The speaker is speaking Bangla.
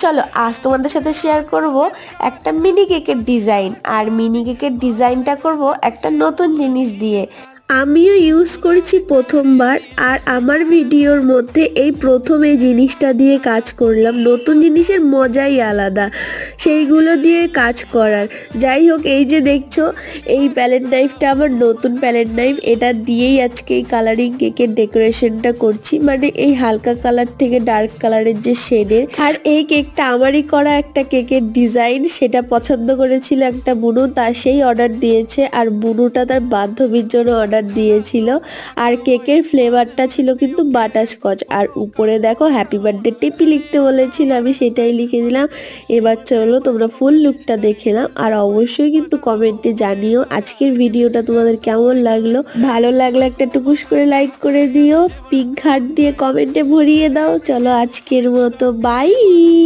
চলো আজ তোমাদের সাথে শেয়ার করব একটা মিনি কেকের ডিজাইন। আর মিনি কেকের ডিজাইনটা করব একটা নতুন জিনিস দিয়ে। আমিও ইউজ করেছি প্রথমবার, আর আমার ভিডিওর মধ্যে এই প্রথম এই জিনিসটা দিয়ে কাজ করলাম। নতুন জিনিসের মজাই আলাদা সেইগুলো দিয়ে কাজ করার। যাই হোক, এই যে দেখছো এই প্যালেট নাইফটা আমার নতুন প্যালেট নাইফ, এটা দিয়েই আজকে এই কালারিং কেকের ডেকোরেশনটা করছি, মানে এই হালকা কালার থেকে ডার্ক কালারের যে শেডের। আর এই কেকটা আমারই করা একটা কেকের ডিজাইন, সেটা পছন্দ করেছিল একটা বুনু, তার সেই অর্ডার দিয়েছে। আর বুনুটা তার বান্ধবীর জন্য অর্ডার দিয়েছিল। আর কেকের ফ্লেভারটা ছিল কিন্তু বাটারস্কচ। আর উপরে দেখো হ্যাপি বার্থডে টিপি লিখতে বলেছিল, আমি সেটাই লিখে দিলাম। এবার চলো তোমরা ফুল লুকটা দেখে নাও, আর অবশ্যই কিন্তু কমেন্টে জানিও আজকের ভিডিওটা তোমাদের কেমন লাগলো। ভালো লাগলে একটা টুকুস করে লাইক করে দিও, পিঙ্ক হার্ট দিয়ে কমেন্টে ভরিয়ে দাও। চলো আজকের মতো বাই।